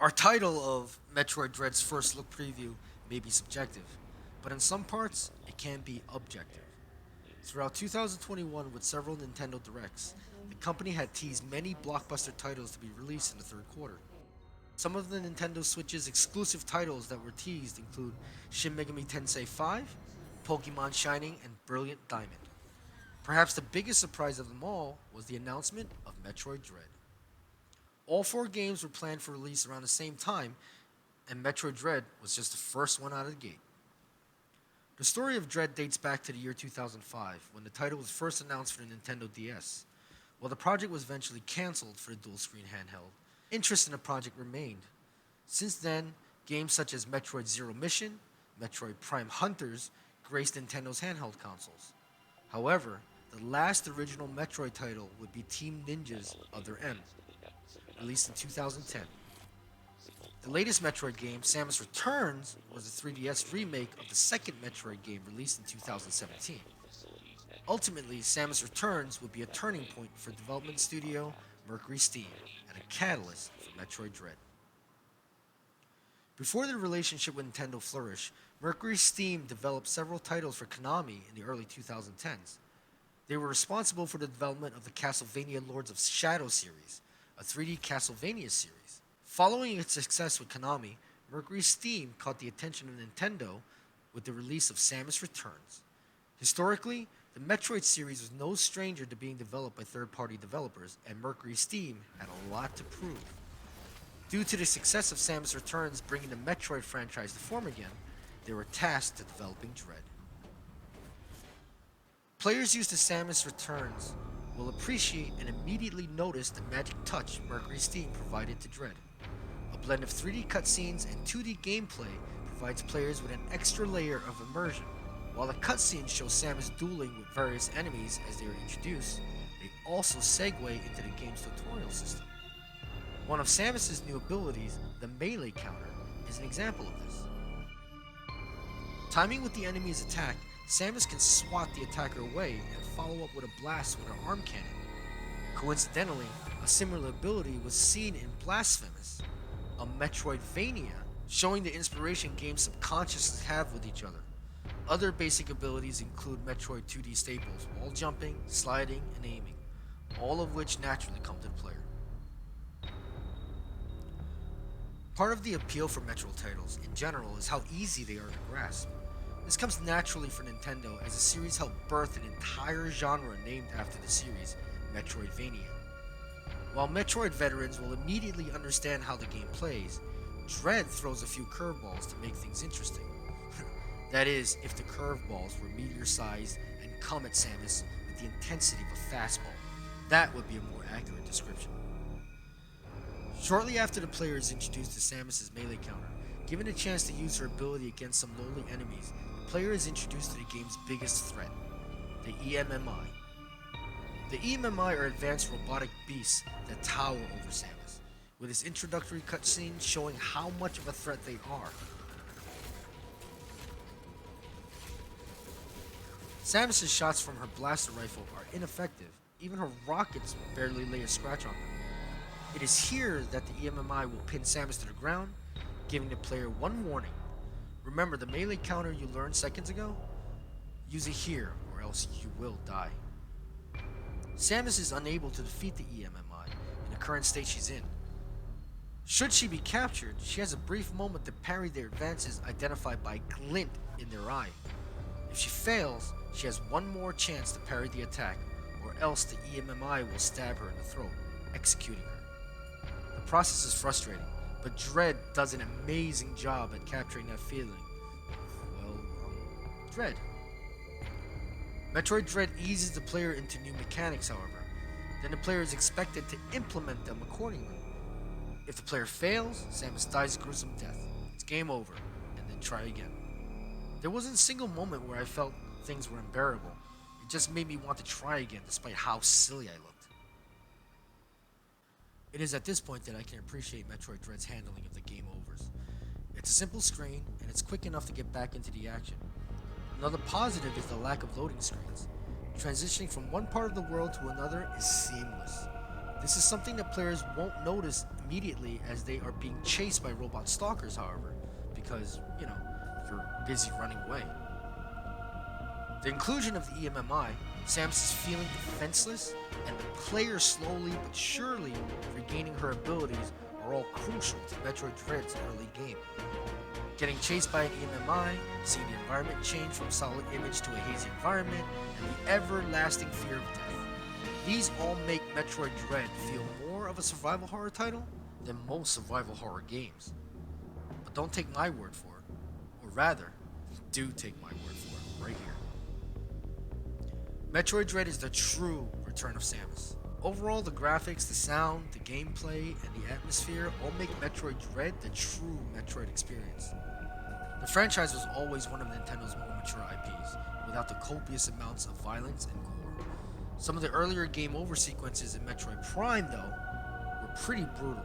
Our title of Metroid Dread's first look preview may be subjective, but in some parts, it can be objective. Throughout 2021, with several Nintendo Directs, the company had teased many blockbuster titles to be released in the third quarter. Some of the Nintendo Switch's exclusive titles that were teased include Shin Megami Tensei 5, Pokemon Shining, and Brilliant Diamond. Perhaps the biggest surprise of them all was the announcement of Metroid Dread. All four games were planned for release around the same time, and Metroid Dread was just the first one out of the gate. The story of Dread dates back to the year 2005, when the title was first announced for the Nintendo DS. While the project was eventually cancelled for the dual screen handheld, interest in the project remained. Since then, games such as Metroid Zero Mission, Metroid Prime Hunters graced Nintendo's handheld consoles. However, the last original Metroid title would be Team Ninja's Other M, released in 2010. The latest Metroid game, Samus Returns, was a 3DS remake of the second Metroid game released in 2017. Ultimately, Samus Returns would be a turning point for development studio Mercury Steam and a catalyst for Metroid Dread. Before their relationship with Nintendo flourished, Mercury Steam developed several titles for Konami in the early 2010s. They were responsible for the development of the Castlevania Lords of Shadow series, a 3D Castlevania series. Following its success with Konami, Mercury Steam caught the attention of Nintendo with the release of Samus Returns. Historically, the Metroid series was no stranger to being developed by third-party developers, and Mercury Steam had a lot to prove. Due to the success of Samus Returns bringing the Metroid franchise to form again, they were tasked with developing Dread. Players used to Samus Returns will appreciate and immediately notice the magic touch Mercury Steam provided to Dread. A blend of 3D cutscenes and 2D gameplay provides players with an extra layer of immersion. While the cutscenes show Samus dueling with various enemies as they are introduced, they also segue into the game's tutorial system. One of Samus's new abilities, the melee counter, is an example of this. Timing with the enemy's attack, Samus can swat the attacker away and follow up with a blast with her arm cannon. Coincidentally, a similar ability was seen in Blasphemous, a Metroidvania, showing the inspiration games subconsciously have with each other. Other basic abilities include Metroid 2D staples, wall jumping, sliding, and aiming, all of which naturally come to the player. Part of the appeal for Metroid titles in general is how easy they are to grasp. This comes naturally for Nintendo as the series helped birth an entire genre named after the series, Metroidvania. While Metroid veterans will immediately understand how the game plays, Dread throws a few curveballs to make things interesting. That is, if the curveballs were meteor-sized and come at Samus with the intensity of a fastball. That would be a more accurate description. Shortly after the player is introduced to Samus's melee counter, given a chance to use her ability against some lowly enemies, the player is introduced to the game's biggest threat, the E.M.M.I. The E.M.M.I are advanced robotic beasts that tower over Samus, with its introductory cutscene showing how much of a threat they are. Samus's shots from her blaster rifle are ineffective, even her rockets barely lay a scratch on them. It is here that the E.M.M.I will pin Samus to the ground, giving the player one warning. Remember the melee counter you learned seconds ago? Use it here, or else you will die. Samus is unable to defeat the E.M.M.I in the current state she's in. Should she be captured, she has a brief moment to parry their advances identified by a glint in their eye. If she fails, she has one more chance to parry the attack, or else the E.M.M.I will stab her in the throat, executing her. The process is frustrating, but Dread does an amazing job at capturing that feeling. Dread. Metroid Dread eases the player into new mechanics, however. Then the player is expected to implement them accordingly. If the player fails, Samus dies a gruesome death. It's game over, and then try again. There wasn't a single moment where I felt things were unbearable. It just made me want to try again despite how silly I looked. It is at this point that I can appreciate Metroid Dread's handling of the game overs. It's a simple screen, and it's quick enough to get back into the action. Another positive is the lack of loading screens. Transitioning from one part of the world to another is seamless. This is something that players won't notice immediately as they are being chased by robot stalkers, however, because, you're busy running away. The inclusion of the E.M.M.I, Samus is feeling defenseless, and the player slowly but surely regaining her abilities are all crucial to Metroid Dread's early game. Getting chased by an E.M.M.I, seeing the environment change from solid image to a hazy environment, and the everlasting fear of death. These all make Metroid Dread feel more of a survival horror title than most survival horror games. But don't take my word for it. Or rather, do take my word for it, right here. Metroid Dread is the true return of Samus. Overall, the graphics, the sound, the gameplay, and the atmosphere all make Metroid Dread the true Metroid experience. The franchise was always one of Nintendo's more mature IPs, without the copious amounts of violence and gore. Some of the earlier game over sequences in Metroid Prime, though, were pretty brutal,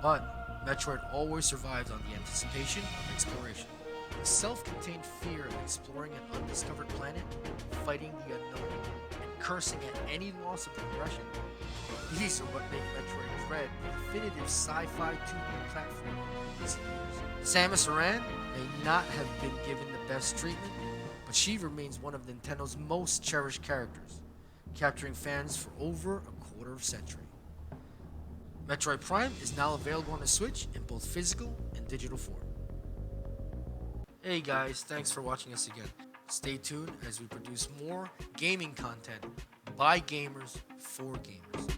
but Metroid always survived on the anticipation of exploration. The self-contained fear of exploring an undiscovered planet, fighting the unknown, and cursing at any loss of progression. These are what make Metroid Dread the definitive sci-fi 2D platform in recent years. Samus Aran may not have been given the best treatment, but she remains one of Nintendo's most cherished characters, capturing fans for over a quarter of a century. Metroid Prime is now available on the Switch in both physical and digital form. Hey guys, thanks for watching us again. Stay tuned as we produce more gaming content by gamers for gamers.